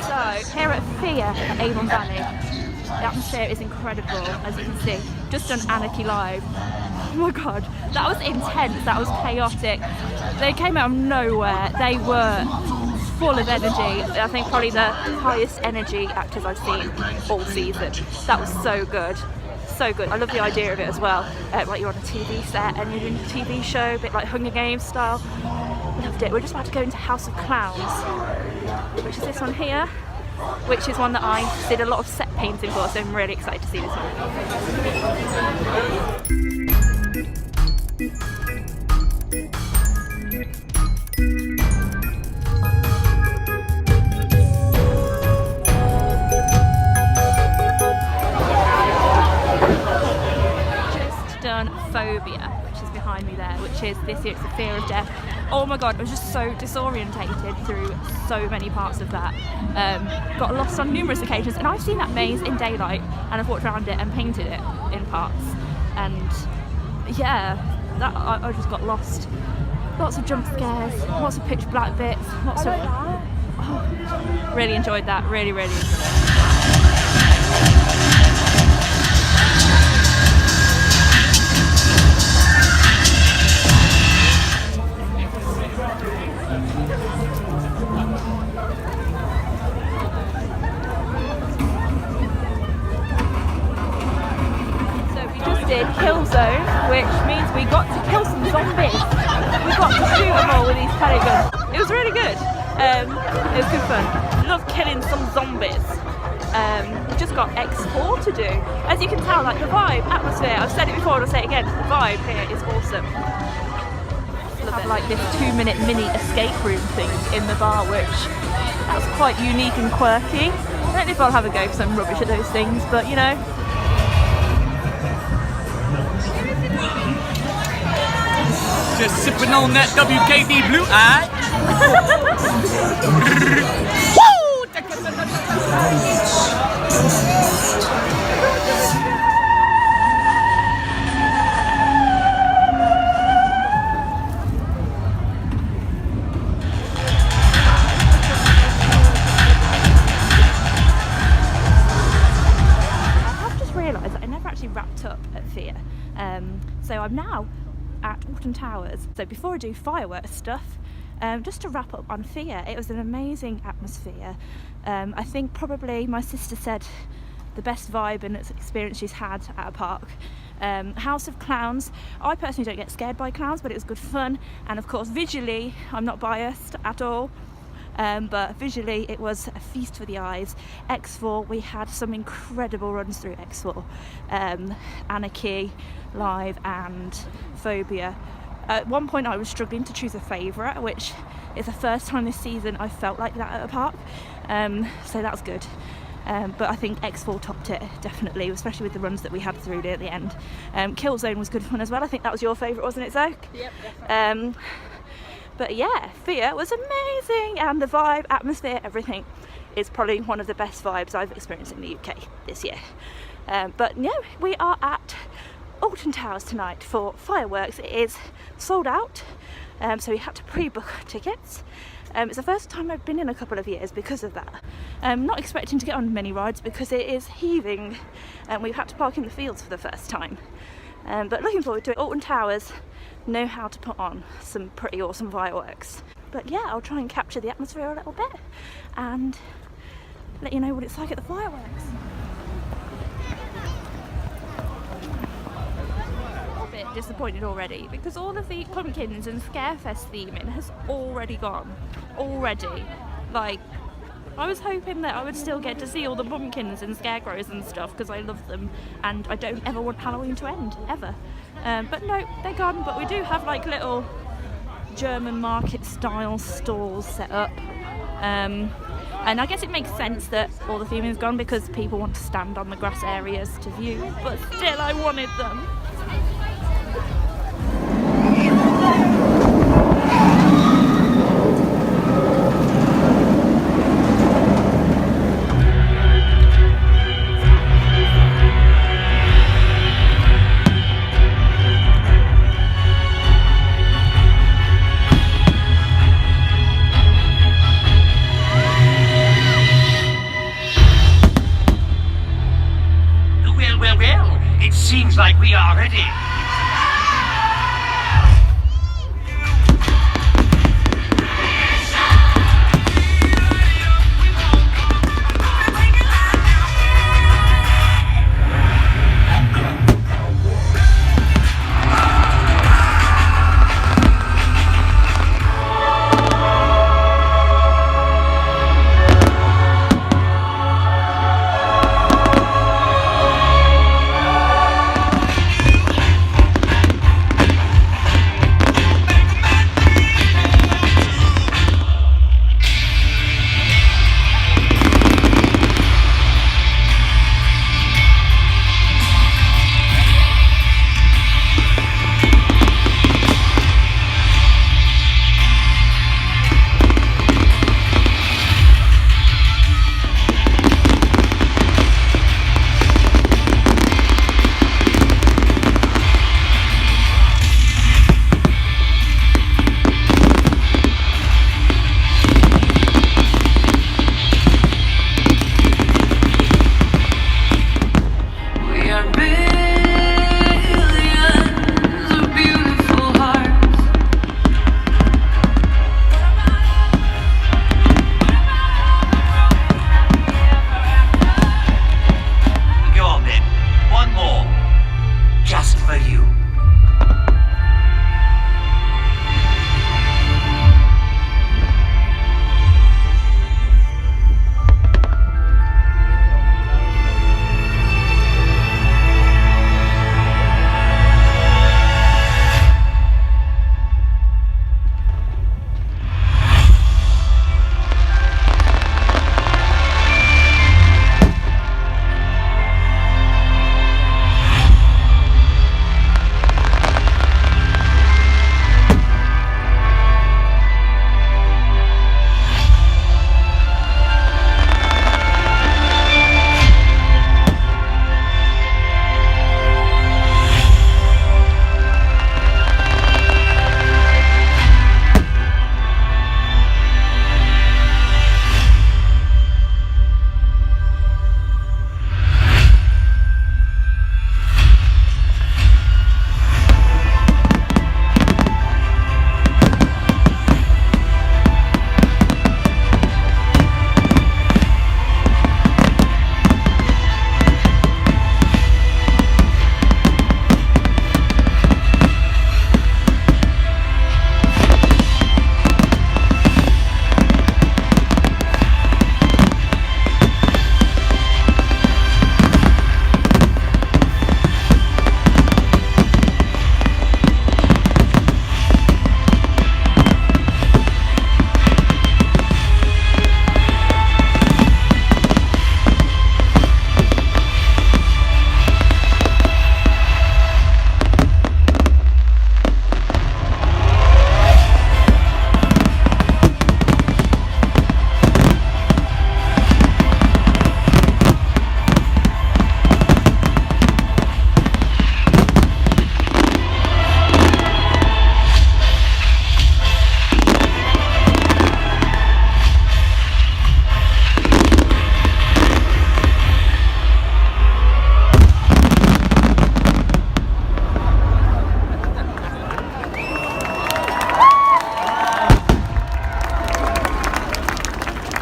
So here at Fear at Avon Valley, the atmosphere is incredible, as you can see. Just done Anarchy Live. Oh my god, that was intense, that was chaotic. They came out of nowhere, they were full of energy. I think probably the highest energy actors I've seen all season. That was so good. So good. I love the idea of it as well. Like you're on a TV set and you're doing a TV show, a bit like Hunger Games style. Loved it. We're just about to go into House of Clowns, which is this one here, which is one that I did a lot of set painting for, so I'm really excited to see this one. Just done Phobia, which is behind me there, which is this year, it's the fear of death. Oh my god, I was just so disorientated through so many parts of that. Got lost on numerous occasions, and I've seen that maze in daylight and I've walked around it and painted it in parts, and yeah, that I just got lost. Lots of jump scares, lots of pitch black bits, lots of... Oh, really enjoyed that, really enjoyed it. Kill zone, which means we got to kill some zombies. We got to shoot them all with these pellet guns. It was really good. It was good fun. Love killing some zombies. We just got X4 to do. As you can tell, like the vibe, atmosphere, I've said it before and I'll say it again, the vibe here is awesome. Have like this 2-minute mini escape room thing in the bar, which that's quite unique and quirky. I don't know if I'll have a go because I'm rubbish at those things, but you know. Just sipping on that WKD Blue Eye. I've just realised that I never actually wrapped up at Fear. So I'm now at Alton Towers. So before I do fireworks stuff, just to wrap up on Fear, it was an amazing atmosphere. I think probably my sister said the best vibe and experience she's had at a park. House of Clowns, I personally don't get scared by clowns, but it was good fun, and of course visually I'm not biased at all. But visually it was a feast for the eyes. X4, we had some incredible runs through X4. Anarchy Live and Phobia. At one point I was struggling to choose a favourite, which is the first time this season I felt like that at a park, so that was good. But I think X4 topped it, definitely, especially with the runs that we had through at the end. Kill Zone was good fun as well. I think that was your favourite, wasn't it, Zoe? Yep, definitely. But yeah, Fear was amazing, and the vibe, atmosphere, everything is probably one of the best vibes I've experienced in the UK this year. But no, we are at Alton Towers tonight for fireworks. It is sold out, so we had to pre-book tickets. It's the first time I've been in a couple of years because of that. Not expecting to get on many rides because it is heaving, and we've had to park in the fields for the first time. But looking forward to it. Alton Towers know how to put on some pretty awesome fireworks. But yeah, I'll try and capture the atmosphere a little bit and let you know what it's like at the fireworks. A bit disappointed already because all of the pumpkins and Scarefest theming has already gone. Already. Like, I was hoping that I would still get to see all the pumpkins and scarecrows and stuff because I love them and I don't ever want Halloween to end, ever. But no, they're gone, but we do have like little German market style stalls set up. And I guess it makes sense that all the theming is gone because people want to stand on the grass areas to view, but still I wanted them. ready.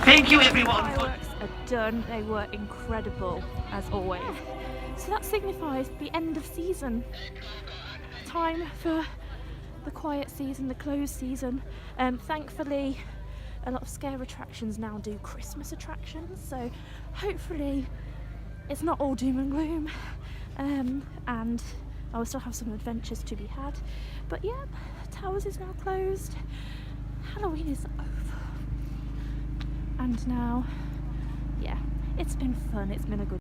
Thank you, everyone. Fireworks are done. They were incredible, as always. So that signifies the end of season. Time for the quiet season, the closed season. Thankfully, a lot of scare attractions now do Christmas attractions, so hopefully it's not all doom and gloom, and I will still have some adventures to be had. But yeah, Towers is now closed, Halloween is over, and now, yeah, it's been fun, it's been a good